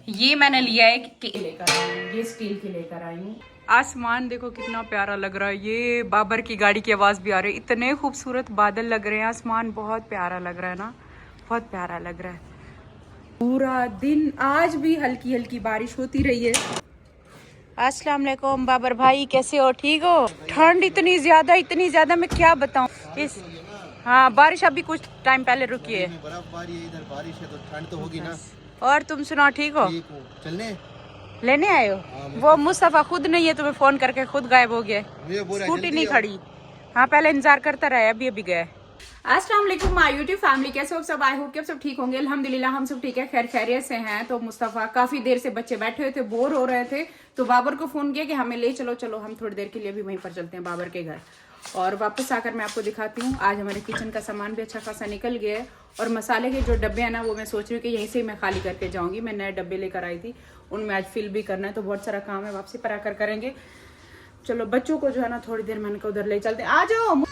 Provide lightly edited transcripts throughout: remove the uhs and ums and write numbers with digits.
ये मैंने लिया है कि लेकर आई हूँ, ये स्टील की लेकर आई हूँ। आसमान देखो कितना प्यारा लग रहा है, ये बाबर की गाड़ी की आवाज भी आ रही है। इतने खूबसूरत बादल लग रहे हैं, आसमान बहुत प्यारा लग रहा है ना, बहुत प्यारा लग रहा है। पूरा दिन आज भी हल्की हल्की बारिश होती रही है। अस्सलाम वालेकुम बाबर भाई, कैसे हो? ठीक हो? ठंड इतनी ज्यादा मैं क्या बताऊं इस। हाँ, बारिश अभी कुछ टाइम पहले रुकी है। बर्फबारी है इधर, बारिश है तो ठंड तो होगी ना। और तुम सुनाओ, ठीक हो? ठीक हूँ, चलने लेने आए हो? वो मुस्तफा खुद नहीं है, तुम्हें फोन करके खुद गायब हो गया। स्कूटी नहीं खड़ी। हाँ, पहले इंतजार करता रहा, अभी गया। अस्सलाम वालेकुम माय यूट्यूब फैमिली, कैसे हो सब? आई होप कि आप सब ठीक होंगे। अल्हम्दुलिल्लाह हम सब ठीक है, खैर खैरियत से हैं। तो मुस्तफा काफी देर से बच्चे बैठे हुए थे, बोर हो रहे थे, तो बाबर को फोन किया कि हमें ले चलो हम थोड़ी देर के लिए भी वहीं पर चलते हैं बाबर के घर। और वापस आकर मैं आपको दिखाती हूँ। आज हमारे किचन का सामान भी अच्छा खासा निकल गया है, और मसाले के जो डब्बे हैं ना, वो मैं सोच रही हूँ कि यहीं से मैं खाली करके जाऊंगी। मैं नए डब्बे लेकर आई थी, उनमें आज फिल भी करना है, तो बहुत सारा काम है, वापसी पर आकर करेंगे। चलो बच्चों को जो है ना थोड़ी देर मैंने कहा उधर ले चलते हैं। आ जाओ।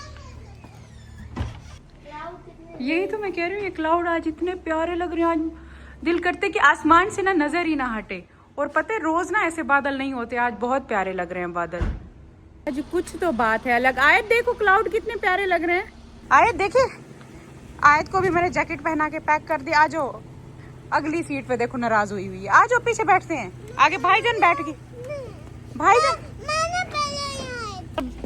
यही तो मैं कह रही हूँ, ये क्लाउड आज इतने प्यारे लग रहे हैं। आज दिल करते कि आसमान से ना नजर ही ना हटे। और पता है रोज ना ऐसे बादल नहीं होते, आज बहुत प्यारे लग रहे हैं बादल। आज कुछ तो बात है अलग। आयत देखो क्लाउड कितने प्यारे लग रहे हैं। आयत देखे, आयत को भी मैंने जैकेट पहना के पैक कर दिया। आ जाओ, अगली सीट पे देखो नाराज हुई हुई है। आ जाओ पीछे बैठते हैं, आगे भाईजान बैठ गई। भाईजान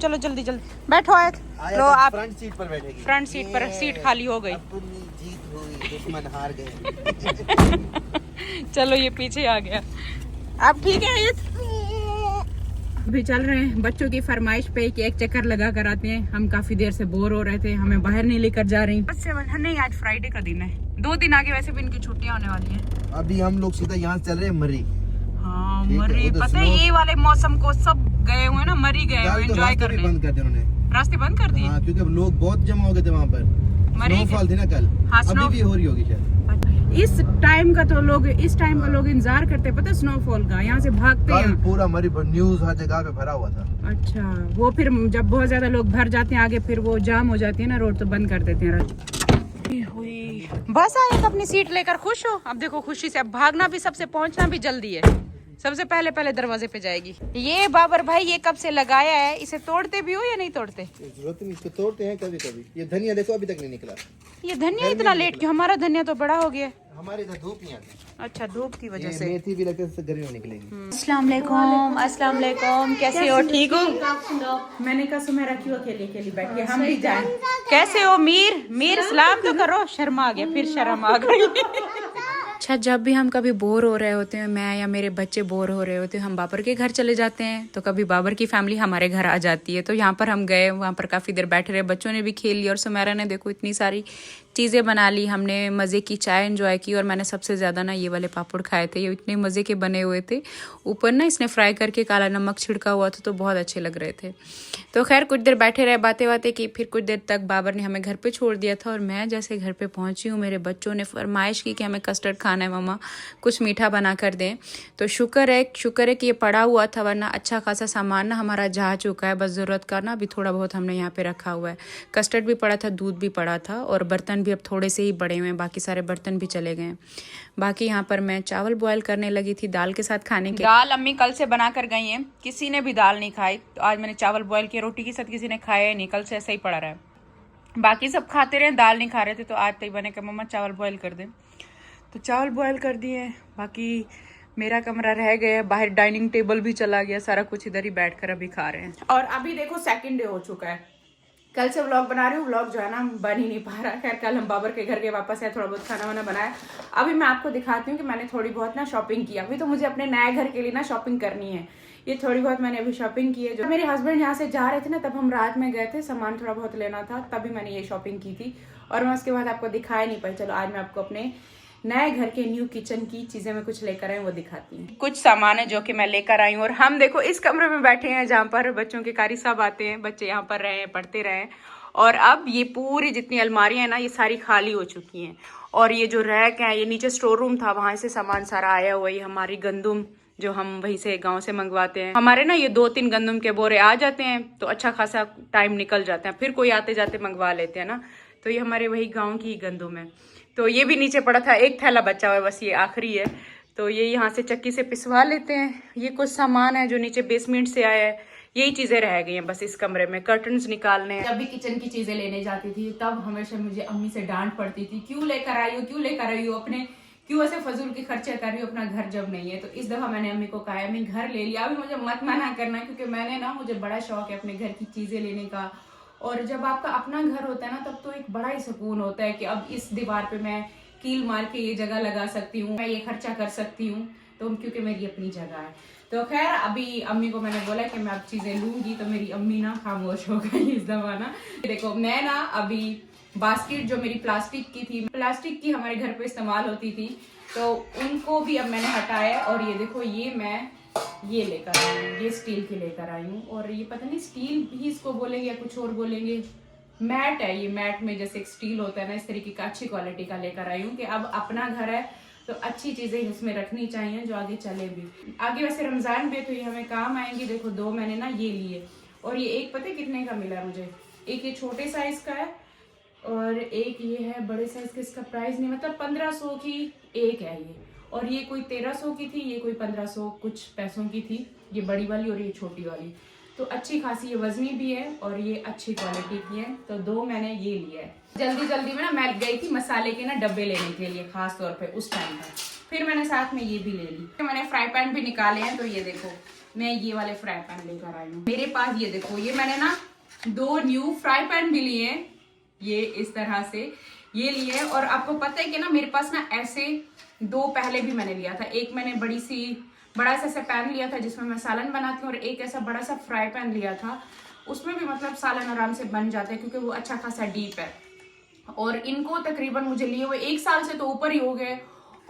चलो जल्दी बैठो। आयत लो, आप फ्रंट सीट पर बैठेगी। फ्रंट सीट पर सीट खाली हो गई। जीत हुई, दुश्मन हार गए। चलो ये पीछे आ गया। आप ठीक है आयत? अभी चल रहे हैं बच्चों की फरमाइश पे कि एक चक्कर लगा कर आते हैं। हम काफी देर से बोर हो रहे थे, हमें बाहर नहीं लेकर जा रही। नहीं, आज फ्राइडे का दिन है, 2 दिन आगे वैसे भी इनकी छुट्टियां होने वाली हैं। अभी हम लोग सीधा यहाँ चल रहे हैं मरी। हाँ मरी, पता है ये वाले मौसम को सब गए हुए ना, मरी गए हुए एंजॉय करने। बंद कर दिए उन्होंने, रास्ते बंद कर दिए। हाँ, क्योंकि लोग बहुत जमा हो गए थे वहाँ पर। स्नोफॉल थी ना कल। हाँ, अभी भी हो रही होगी शायद। इस टाइम का लोग इंतजार करते, पता है स्नोफॉल का, यहाँ से भागते हैं। पूरा मरी पर न्यूज़ हर जगह पे भरा हुआ था। अच्छा, वो फिर जब बहुत ज्यादा लोग भर जाते हैं आगे, फिर वो जाम हो जाती है ना रोड, तो बंद कर देते हैं। बस आए अपनी सीट लेकर खुश हो? अब देखो खुशी से, अब भागना भी, सबसे पहुंचना भी जल्दी है। सबसे पहले दरवाजे पे जाएगी। ये बाबर भाई ये कब से लगाया है? इसे तोड़ते भी हो या नहीं तोड़ते? जरूरत नहीं, इसको तोड़ते हैं कभी कभी। ये धनिया देखो अभी तक नहीं निकला। ये धनिया इतना लेट क्यों? हमारा धनिया तो बड़ा हो गया। हमारे इधर धूप नहीं आती। अच्छा, धूप की वजह से। मेथी भी लगता है गर्मी में निकलेगी। अस्सलाम वालेकुम, कैसे हो? ठीक हो? मैंने कहा सुमेरा क्यों अकेली बैठी है, हम भी जाएं। कैसे हो मीर सलाम तो करो। शर्मा आ गया, फिर शर्म आ गई। अच्छा, जब भी हम कभी बोर हो रहे होते हैं, मैं या मेरे बच्चे बोर हो रहे होते हैं, हम बाबर के घर चले जाते हैं। तो कभी बाबर की फैमिली हमारे घर आ जाती है, तो यहाँ पर हम गए, वहाँ पर काफ़ी देर बैठे रहे, बच्चों ने भी खेल लिया, और सुमेरा ने देखो इतनी सारी चीज़ें बना ली। हमने मज़े की चाय एंजॉय की, और मैंने सबसे ज़्यादा ना ये वाले पापड़ खाए थे, ये इतने मज़े के बने हुए थे। ऊपर ना इसने फ्राई करके काला नमक छिड़का हुआ था, तो बहुत अच्छे लग रहे थे। तो खैर कुछ देर बैठे रहे, बातें की। फिर कुछ देर तक बाबर ने हमें घर पे छोड़ दिया था, और मैं जैसे घर पे पहुंची हूँ, मेरे बच्चों ने फरमाइश की कि हमें कस्टर्ड खाना है मम्मा, कुछ मीठा बना कर दें। तो शुक्र है कि ये पड़ा हुआ था, वरना अच्छा खासा सामान ना हमारा जा चुका है। बस ज़रूरत का ना अभी थोड़ा बहुत हमने यहाँ पे रखा हुआ है। कस्टर्ड भी पड़ा था, दूध भी पड़ा था, और बर्तन भी अब थोड़े से ही बड़े हुए हैं, बाकी सारे बर्तन भी चले गए। बाकी यहाँ पर मैं चावल बॉयल करने लगी थी दाल के साथ खाने के। दाल अम्मी कल से बना कर गई हैं, किसी ने भी दाल नहीं खाई, तो आज मैंने चावल बॉयल किया। रोटी के साथ किसी ने खाया ही नहीं, कल से ऐसा ही पड़ा रहा है। बाकी सब खाते रहे, दाल नहीं खा रहे थे, तो आज तक बने कि मम्मा चावल बॉयल कर दें, तो चावल बॉयल कर दिए। बाकी मेरा कमरा रह गया, बाहर डाइनिंग टेबल भी चला गया, सारा कुछ इधर ही बैठकर अभी खा रहे हैं। और अभी देखो 2nd डे हो चुका है, कल से व्लॉग बना रही हूँ, व्लॉग जो है ना बन ही नहीं पा रहा। खैर कल हम बाबर के घर के वापस आए, थोड़ा बहुत खाना वाना बनाया। अभी मैं आपको दिखाती हूँ कि मैंने थोड़ी बहुत ना शॉपिंग की। अभी तो मुझे अपने नए घर के लिए ना शॉपिंग करनी है, ये थोड़ी बहुत मैंने अभी शॉपिंग की है। जो मेरे हस्बैंड यहाँ से जा रहे थे ना, तब हम रात में गए थे, सामान थोड़ा बहुत लेना था, तभी मैंने ये शॉपिंग की थी। और मैं उसके बाद आपको दिखाया नहीं पाई। चलो आज मैं आपको अपने नए घर के न्यू किचन की चीजें मैं कुछ लेकर आई, वो दिखाती हूँ। कुछ सामान है जो कि मैं लेकर आई हूँ। और हम देखो इस कमरे में बैठे हैं जहाँ पर बच्चों के कारी साहब आते हैं, बच्चे यहाँ पर रहे हैं, पढ़ते रहे। और अब ये पूरी जितनी अलमारियां हैं ना, ये सारी खाली हो चुकी हैं। और ये जो रैक है, ये नीचे स्टोर रूम था, वहां से सामान सारा आया हुआ है। ये हमारी गंदुम जो हम वहीं से गांव से मंगवाते हैं, हमारे ना ये 2-3 गंदुम के बोरे आ जाते हैं, तो अच्छा खासा टाइम निकल जाता है, फिर कोई आते जाते मंगवा लेते हैं ना। तो ये हमारे वही गाँव की गंदुम है। तो ये भी नीचे पड़ा था, एक थैला बचा हुआ है, बस ये आखिरी है। तो ये यहाँ से चक्की से पिसवा लेते हैं। ये कुछ सामान है जो नीचे बेसमेंट से आया है, यही चीजें रह गई हैं बस इस कमरे में। कर्टन्स निकालने हैं। जब भी किचन की चीजें लेने जाती थी तब हमेशा मुझे अम्मी से डांट पड़ती थी, क्यों लेकर आई हो, क्यों लेकर आई हो, अपने क्यों ऐसे फजूल के खर्चे कर रही हो, अपना घर जब नहीं है। तो इस दफा मैंने अम्मी को कहा मैं घर ले लिया, अभी मुझे मत मना करना, क्योंकि मैंने ना, मुझे बड़ा शौक है अपने घर की चीजें लेने का। और जब आपका अपना घर होता है ना तब तो एक बड़ा ही सुकून होता है कि अब इस दीवार पे मैं कील मार के ये जगह लगा सकती हूँ, मैं ये खर्चा कर सकती हूँ, तो क्योंकि मेरी अपनी जगह है। तो खैर अभी अम्मी को मैंने बोला कि मैं अब चीजें लूंगी, तो मेरी अम्मी ना खामोश हो गई इस दफा ना। देखो मैं ना अभी बास्केट जो मेरी प्लास्टिक की थी, प्लास्टिक की हमारे घर पे इस्तेमाल होती थी, तो उनको भी अब मैंने हटाया। और ये देखो ये मैं ये लेकर आई हूँ, ये स्टील की लेकर आई हूँ। और ये पता नहीं स्टील भी इसको बोलेंगे या कुछ और बोलेंगे, मैट है ये। मैट में जैसे एक स्टील होता है ना, इस तरीके का अच्छी क्वालिटी का लेकर आई हूँ कि अब अपना घर है तो अच्छी चीजें उसमें रखनी चाहिए जो आगे चले भी। आगे वैसे रमजान भी है तो ये हमें काम आएंगी। देखो दो मैंने ना ये लिए, और ये एक पता है कितने का मिला है मुझे, एक ये छोटे साइज का है और एक ये है बड़े साइज का। इसका प्राइस नहीं, मतलब 1500 की एक है ये, और ये कोई 1300 की थी, ये कोई 1500 कुछ पैसों की थी, ये बड़ी वाली और ये छोटी वाली। तो अच्छी खासी ये वजनी भी है और ये अच्छी क्वालिटी की है, तो दो मैंने ये लिया है। जल्दी जल्दी में ना मैं गई थी मसाले के ना डब्बे लेने के लिए, खास तौर पे उस टाइम पर, फिर मैंने साथ में ये भी ले ली। मैंने फ्राई पैन भी निकाले हैं, तो ये देखो मैं ये वाले फ्राई पैन लेकर आई हूँ मेरे पास। ये देखो ये मैंने ना दो न्यू फ्राई पैन भी लिए, ये इस तरह से ये लिए। और आपको पता है कि ना मेरे पास ना ऐसे दो पहले भी मैंने लिया था, एक मैंने बड़ा सा ऐसा पैन लिया था जिसमें मैं सालन बनाती हूँ, और एक ऐसा बड़ा सा फ्राई पैन लिया था, उसमें भी मतलब सालन आराम से बन जाता है क्योंकि वो अच्छा खासा डीप है। और इनको तकरीबन मुझे लिए हुए 1 साल से तो ऊपर ही हो गए।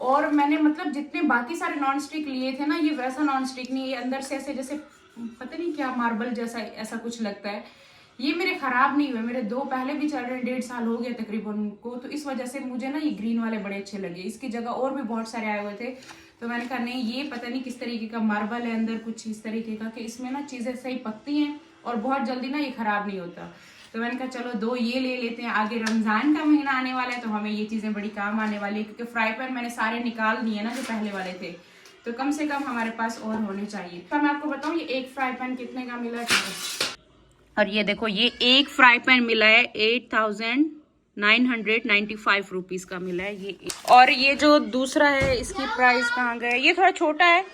और मैंने मतलब जितने बाकी सारे नॉन स्टिक लिए थे ना, ये वैसा नॉन स्टिक नहीं, ये अंदर से ऐसे जैसे पता नहीं क्या मार्बल जैसा ऐसा कुछ लगता है। ये मेरे खराब नहीं हुए, मेरे दो पहले भी चल रहे हैं, 1.5 साल हो गया तकरीबन उनको। तो इस वजह से मुझे ना ये ग्रीन वाले बड़े अच्छे लगे, इसकी जगह और भी बहुत सारे आए हुए थे, तो मैंने कहा नहीं ये पता नहीं किस तरीके का मार्बल है अंदर, कुछ इस तरीके का कि इसमें ना चीजें सही पकती हैं और बहुत जल्दी ना ये खराब नहीं होता। तो मैंने कहा चलो दो ये ले लेते हैं, आगे रमजान का महीना आने वाला है तो हमें ये चीजें बड़ी काम आने वाली है, क्योंकि फ्राई पैन मैंने सारे निकाल दिए ना जो पहले वाले थे, तो कम से कम हमारे पास और होने चाहिए। तो मैं आपको बताऊं ये एक फ्राई पैन कितने का मिला है। और ये देखो ये एक फ्राई पैन मिला है 8995 रुपीज का मिला है ये। और ये जो दूसरा है इसकी प्राइस कहाँ गया, ये थोड़ा छोटा है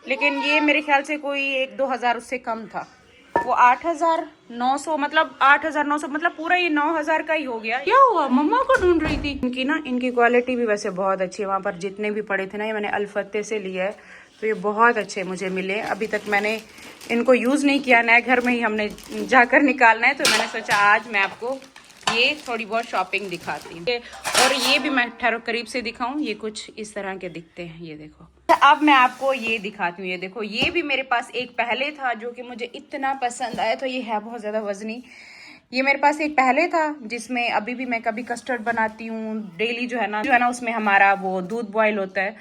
लेकिन ये मेरे ख्याल से कोई 1-2 हजार उससे कम था, वो 8900 मतलब 8900 मतलब पूरा ये 9000 का ही हो गया। क्या हुआ, मम्मा को ढूंढ रही थी। इनकी क्वालिटी भी वैसे बहुत अच्छी है, वहां पर जितने भी पड़े थे ना ये मैंने अल्फत्ते से लिया है, तो ये बहुत अच्छे मुझे मिले। अभी तक मैंने इनको यूज नहीं किया, नए घर में ही हमने जाकर निकालना है, तो मैंने सोचा आज मैं आपको ये थोड़ी बहुत शॉपिंग दिखाती हूँ। और ये भी मैं ठहरो करीब से दिखाऊं, ये कुछ इस तरह के दिखते हैं, ये देखो। अब मैं आपको ये दिखाती हूँ, ये देखो ये भी मेरे पास एक पहले था जो कि मुझे इतना पसंद आया, तो ये है बहुत ज्यादा वजनी। ये मेरे पास एक पहले था जिसमें अभी भी मैं कभी कस्टर्ड बनाती हूँ डेली, जो है ना उसमें हमारा वो दूध बॉयल होता है,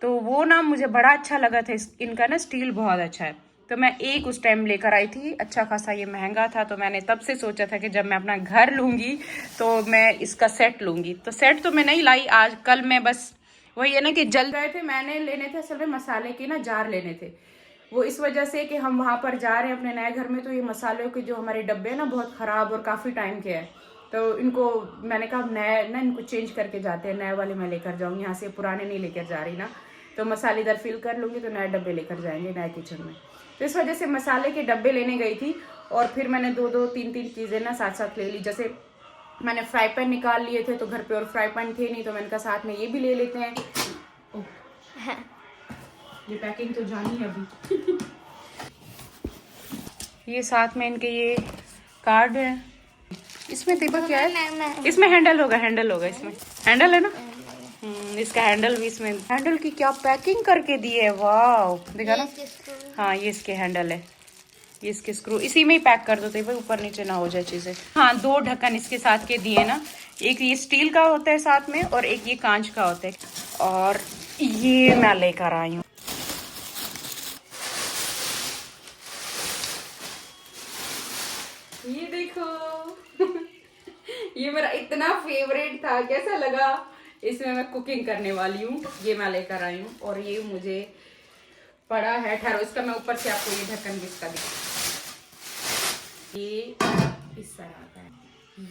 तो वो ना मुझे बड़ा अच्छा लगा था। इनका ना स्टील बहुत अच्छा है, तो मैं एक उस टाइम लेकर आई थी, अच्छा खासा ये महंगा था, तो मैंने तब से सोचा था कि जब मैं अपना घर लूंगी तो मैं इसका सेट लूंगी। तो सेट तो मैं नहीं लाई आज, कल मैं बस वही है ना कि जल गए थे, मैंने लेने थे असल में मसाले के ना जार लेने थे, वो इस वजह से कि हम वहाँ पर जा रहे हैं अपने नए घर में, तो ये मसालों के जो हमारे डब्बे हैं ना बहुत ख़राब और काफ़ी टाइम के हैं, तो इनको मैंने कहा नए ना इनको चेंज करके जाते हैं, नए वाले मैं लेकर जाऊँगी, यहाँ से पुराने नहीं लेकर जा रही ना, तो मसाले इधर फिल कर लूँगी तो नए डब्बे लेकर जाएंगे नए किचन में। तो इस वजह से मसाले के डब्बे लेने गई थी, और फिर मैंने 2-2, 3-3 चीज़ें ना साथ साथ ले ली। जैसे मैंने फ्राई पैन निकाल लिए थे तो घर पे और फ्राई पैन थे नहीं, तो मैंने कहा साथ में ये भी ले लेते हैं। ये पैकिंग तो जानी है अभी। ये साथ में इनके ये कार्ड है, इसमें देखो क्या है, इसमें हैंडल होगा इसमें हैंडल है ना, इसका हैंडल भी, इसमें हैंडल की क्या पैकिंग करके दी है, वाह देखा ना। हाँ ये इसके हैंडल है, ये इसके स्क्रू इसी में ही पैक कर दो तो भाई ऊपर नीचे ना हो जाए चीजें। हाँ 2 ढक्कन इसके साथ के दिए ना, एक ये स्टील का होता है साथ में और एक ये कांच का होता है, और ये मैं लेकर आई हूँ। ये देखो ये मेरा इतना फेवरेट था, कैसा लगा, इसमें मैं कुकिंग करने वाली हूँ। ये मैं लेकर आई हूँ और ये मुझे पड़ा है। ठहरो, इसका मैं ऊपर से आपको ये ढक्कन भी इसका दिखा। ये इस तरह का है,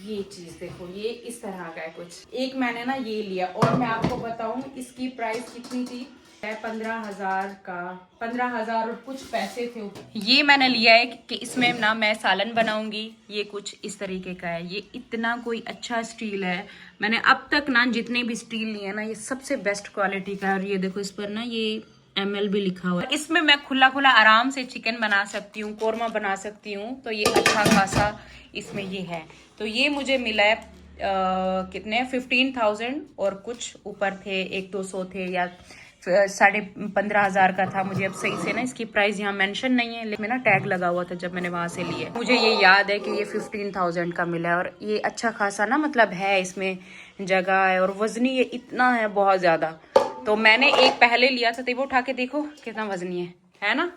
ये चीज देखो, ये इस तरह का है कुछ। एक मैंने ना ये लिया और मैं आपको बताऊं इसकी प्राइस कितनी थी, 15,000 का, 15,000 और कुछ पैसे थे। ये मैंने लिया है कि इसमें ना मैं सालन बनाऊंगी। ये कुछ इस तरीके का है। ये इतना कोई अच्छा स्टील है, मैंने अब तक ना जितने भी स्टील लिए हैं ना ये सबसे बेस्ट क्वालिटी का है। और ये देखो इस पर ना ये ml भी लिखा हुआ है। इसमें मैं खुला खुला आराम से चिकन बना सकती हूँ, कोरमा बना सकती हूँ। तो ये अच्छा खासा इसमें ये है। तो ये मुझे मिला है कितने 15,000 और कुछ ऊपर थे, 1-200 थे या 15,500 का था। मुझे अब सही से ना इसकी प्राइस यहाँ मेंशन नहीं है, लेकिन ना टैग लगा हुआ था जब मैंने वहां से लिया। मुझे ये याद है कि ये 15,000 का मिला है और ये अच्छा खासा ना मतलब है, इसमें जगह है और वजनी ये इतना है बहुत ज्यादा। तो मैंने एक पहले लिया था, तो वो उठा के देखो कितना वजनी है ना,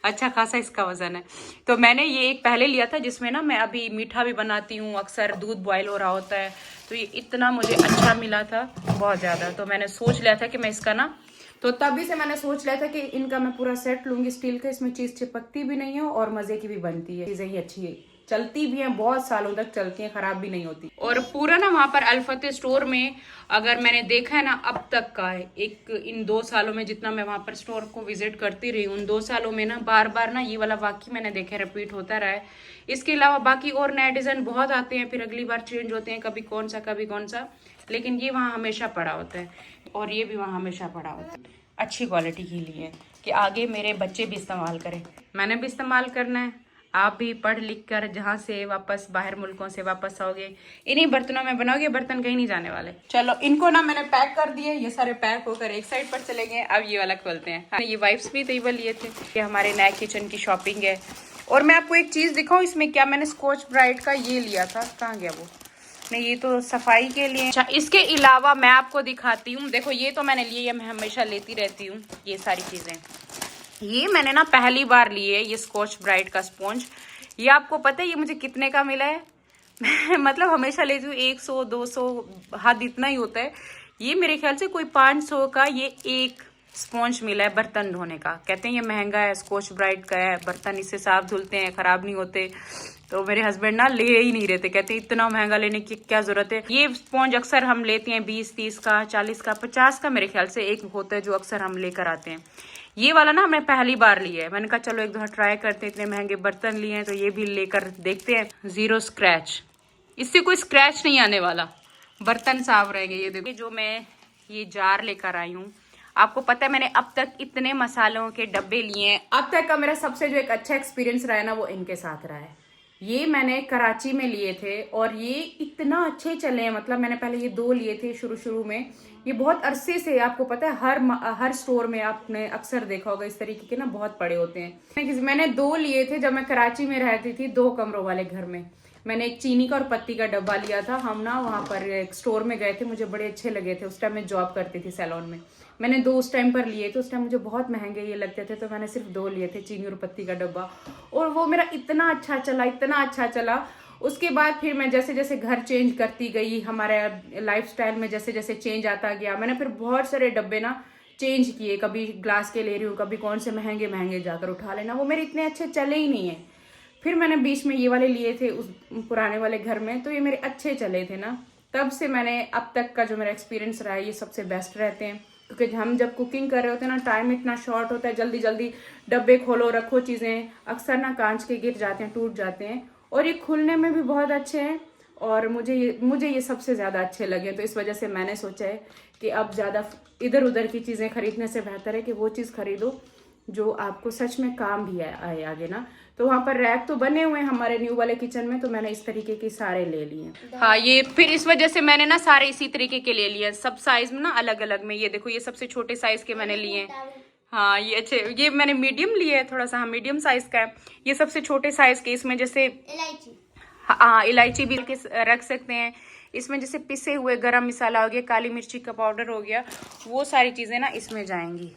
अच्छा खासा इसका वजन है। तो मैंने ये एक पहले लिया था जिसमें ना मैं अभी मीठा भी बनाती हूँ, अक्सर दूध बॉयल हो रहा होता है। तो ये इतना मुझे अच्छा मिला था बहुत ज़्यादा। तो मैंने सोच लिया था कि मैं इसका ना, तो तभी से मैंने सोच लिया था कि इनका मैं पूरा सेट लूँगी स्टील का। इसमें चीज़ चिपकती भी नहीं है और मज़े की भी बनती है, चीज़ें ही अच्छी है, चलती भी हैं, बहुत सालों तक चलती हैं, खराब भी नहीं होती। और पूरा ना वहाँ पर अल्फते स्टोर में अगर मैंने देखा है ना अब तक का है, एक इन 2 सालों में जितना मैं वहाँ पर स्टोर को विजिट करती रही, उन 2 सालों में ना बार बार ना ये वाला वाकई मैंने देखा रिपीट होता रहा है। इसके अलावा बाकी और नए डिजाइन बहुत आते हैं, फिर अगली बार चेंज होते हैं, कभी कौन सा कभी कौन सा, लेकिन ये वहाँ हमेशा पड़ा होता है और ये भी वहाँ हमेशा पड़ा होता है। अच्छी क्वालिटी के लिए कि आगे मेरे बच्चे भी इस्तेमाल करें, मैंने भी इस्तेमाल करना है। आप भी पढ़ लिख कर जहाँ से वापस बाहर मुल्कों से वापस आओगे इन्हीं बर्तनों में बनाओगे, बर्तन कहीं नहीं जाने वाले। चलो इनको ना मैंने पैक कर दिए, ये सारे पैक होकर एक साइड पर चले गए। अब ये वाला खोलते हैं। हाँ, ये वाइप्स भी तैयबा लिए थे। ये हमारे नए किचन की शॉपिंग है। और मैं आपको एक चीज़ दिखाऊँ इसमें क्या, मैंने स्कॉच ब्राइट का ये लिया था, कहाँ गया वो, नहीं ये तो सफाई के लिए। अच्छा, इसके अलावा मैं आपको दिखाती हूँ, देखो ये तो मैंने लिए, मैं हमेशा लेती रहती हूँ ये सारी चीज़ें। ये मैंने ना पहली बार लिए है ये स्कॉच ब्राइट का स्पॉन्ज। ये आपको पता है ये मुझे कितने का मिला है मतलब हमेशा लेती हूँ 100-200 हद इतना ही होता है। ये मेरे ख्याल से कोई 500 का ये एक स्पॉन्ज मिला है बर्तन धोने का। कहते हैं ये महंगा है, स्कॉच ब्राइट का है, बर्तन इससे साफ धुलते हैं, खराब नहीं होते। तो मेरे हस्बैंड ना ले ही नहीं रहते, कहते हैं इतना महंगा लेने की क्या जरूरत है। ये स्पॉन्ज अक्सर हम लेते हैं 20-30 का, 40 का, 50 का मेरे ख्याल से एक होता है जो अक्सर हम लेकर आते हैं। ये वाला ना हमने पहली बार लिया है, मैंने कहा चलो एक दो ट्राई करते हैं, इतने महंगे बर्तन लिए हैं तो ये भी लेकर देखते हैं। 0 स्क्रैच, इससे कोई स्क्रैच नहीं आने वाला, बर्तन साफ रहेंगे। ये देखो जो मैं ये जार लेकर आई हूँ, आपको पता है मैंने अब तक इतने मसालों के डब्बे लिए हैं। अब तक का मेरा सबसे जो एक अच्छा एक्सपीरियंस रहा है ना वो इनके साथ रहा है। ये मैंने कराची में लिए थे और ये इतना अच्छे चले हैं, मतलब मैंने पहले ये 2 लिए थे शुरू में। ये बहुत अरसे से, आपको पता है हर स्टोर में आपने अक्सर देखा होगा इस तरीके के ना बहुत पड़े होते हैं। मैंने 2 लिए थे जब मैं कराची में रहती थी, 2 कमरों वाले घर में। मैंने एक चीनी का और पत्ती का डब्बा लिया था। हम ना वहाँ पर एक स्टोर में गए थे, मुझे बड़े अच्छे लगे थे। उस टाइम मैं जॉब करती थी सैलून में। मैंने 2 उस टाइम पर लिए थे, उस टाइम मुझे बहुत महंगे ये लगते थे, तो मैंने सिर्फ 2 लिए थे, चीनी और पत्ती का डब्बा। और वो मेरा इतना अच्छा चला, इतना अच्छा चला। उसके बाद फिर मैं जैसे जैसे घर चेंज करती गई, हमारे लाइफस्टाइल में जैसे जैसे चेंज आता गया, मैंने फिर बहुत सारे डब्बे ना चेंज किए। कभी ग्लास के ले रही हूँ, कभी कौन से महंगे महंगे जाकर उठा लेना, वो मेरे इतने अच्छे चले ही नहीं है। फिर मैंने बीच में ये वाले लिए थे उस पुराने वाले घर में, तो ये मेरे अच्छे चले थे ना। तब से मैंने अब तक का जो मेरा एक्सपीरियंस रहा है ये सबसे बेस्ट रहते हैं। क्योंकि हम जब कुकिंग कर रहे होते हैं ना, टाइम इतना शॉर्ट होता है, जल्दी जल्दी डब्बे खोलो रखो चीज़ें, अक्सर ना कांच के गिर जाते हैं, टूट जाते हैं। और ये खुलने में भी बहुत अच्छे हैं और मुझे ये सबसे ज़्यादा अच्छे लगे। तो इस वजह से मैंने सोचा है कि अब ज़्यादा इधर उधर की चीज़ें खरीदने से बेहतर है कि वो चीज़ खरीदो जो आपको सच में काम भी आए आगे ना। तो वहाँ पर रैक तो बने हुए हैं हमारे न्यू वाले किचन में, तो मैंने इस तरीके के सारे ले लिए। हाँ, ये फिर इस वजह से मैंने ना सारे इसी तरीके के ले लिए, सब साइज में ना अलग अलग में। ये देखो ये सबसे छोटे साइज के मैंने लिए हैं। हाँ ये अच्छे, ये मैंने मीडियम लिए है थोड़ा सा, हाँ मीडियम साइज का है। ये सबसे छोटे साइज के, इसमें जैसे इलायची, हाँ इलायची भी रख सकते हैं। इसमें जैसे पिसे हुए गरम मसाला हो गया, काली मिर्ची का पाउडर हो गया, वो सारी चीजें ना इसमें जाएंगी।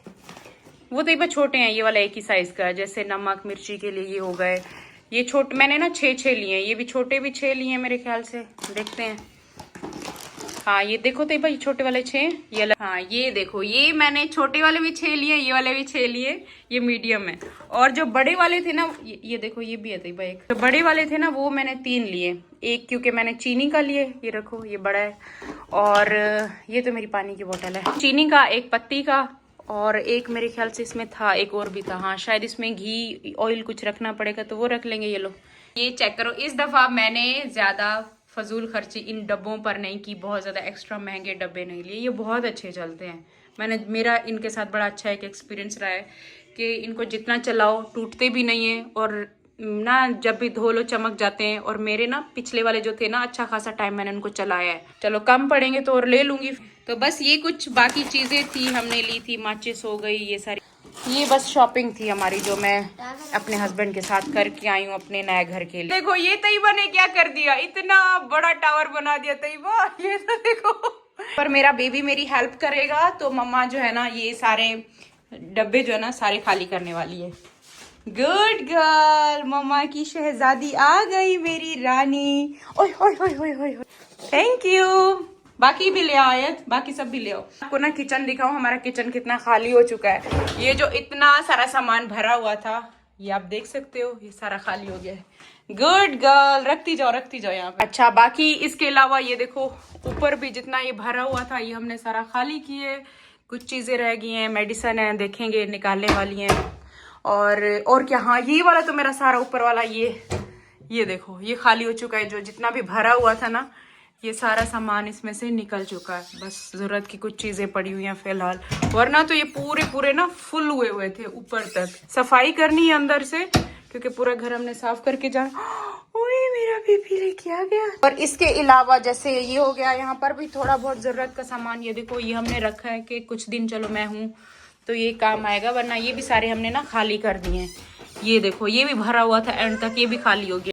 वो तो ये छोटे हैं, ये वाला एक ही साइज का है। जैसे नमक मिर्ची के लिए ये हो गए, ये छोटे मैंने ना 6 लिए हैं, ये भी छोटे भी 6 लिए हैं मेरे ख्याल से, देखते हैं। हाँ ये देखो तो भाई छोटे वाले 6 ये हाँ ये देखो, ये मैंने छोटे वाले भी 6 लिए, ये वाले भी 6 लिए, ये मीडियम है। और जो बड़े वाले थे ना ये देखो, ये भी है भाई एक। जो बड़े वाले थे ना वो मैंने 3 लिए, एक क्योंकि मैंने चीनी का लिए, ये रखो ये बड़ा है, और ये तो मेरी पानी की बोतल है, चीनी का, एक पत्ती का, और एक मेरे ख्याल से इसमें था, एक और भी था, हाँ शायद इसमें घी ऑयल कुछ रखना पड़ेगा तो वो रख लेंगे। ये लो, ये चेक करो, इस दफा मैंने ज्यादा फजूल खर्ची इन डब्बों पर नहीं की, बहुत ज्यादा एक्स्ट्रा महंगे डब्बे नहीं लिए, ये बहुत अच्छे चलते हैं। मेरा इनके साथ बड़ा अच्छा एक एक्सपीरियंस रहा है कि इनको जितना चलाओ टूटते भी नहीं है, और ना जब भी धो लो चमक जाते हैं। और मेरे ना पिछले वाले जो थे ना, अच्छा खासा टाइम मैंने उनको चलाया है। चलो कम पड़ेंगे तो और ले लूंगी। तो बस ये कुछ बाकी चीजें थी, हमने ली थी, माचिस हो गई, ये सारी, ये बस शॉपिंग थी हमारी जो मैं अपने हस्बैंड के साथ करके आई हूँ अपने नए घर के लिए। देखो ये तैयबा ने क्या कर दिया, इतना बड़ा टावर बना दिया तैयबा, ये तो देखो। पर मेरा बेबी मेरी हेल्प करेगा तो मम्मा जो है ना ये सारे डब्बे जो है ना सारे खाली करने वाली है। गुड गर्ल, मम्मा की शहजादी आ गई, मेरी रानी। ओए ओए ओए ओए ओए, थैंक यू। बाकी भी ले आओ आयत, बाकी सब भी ले आओ। आपको ना किचन दिखाऊं, हमारा किचन कितना खाली हो चुका है। ये जो इतना सारा सामान भरा हुआ था, ये आप देख सकते हो, ये सारा खाली हो गया है। गुड गर्ल, रखती जाओ यहाँ पे। अच्छा, बाकी इसके अलावा ये देखो ऊपर भी जितना ये भरा हुआ था ये हमने सारा खाली किए। कुछ चीजें रह गई हैं, मेडिसिन है, देखेंगे निकालने वाली हैं। और क्या, हाँ ये वाला तो मेरा सारा ऊपर वाला ये देखो ये खाली हो चुका है। जो जितना भी भरा हुआ था ना, ये सारा सामान इसमें से निकल चुका है। बस जरूरत की कुछ चीजें पड़ी हुई हैं फिलहाल, वरना तो ये पूरे ना फुल हुए थे ऊपर तक। सफाई करनी है अंदर से क्योंकि पूरा घर हमने साफ करके जाना। ओए मेरा बेबी लेके आ गया। और इसके अलावा जैसे ये हो गया, यहाँ पर भी थोड़ा बहुत जरूरत का सामान, ये देखो ये हमने रखा है कि कुछ दिन चलो मैं हूँ तो ये काम आएगा, वरना ये भी सारे हमने ना खाली कर दिए हैं। ये देखो ये भी भरा हुआ था एंड तक, ये भी खाली हो गया।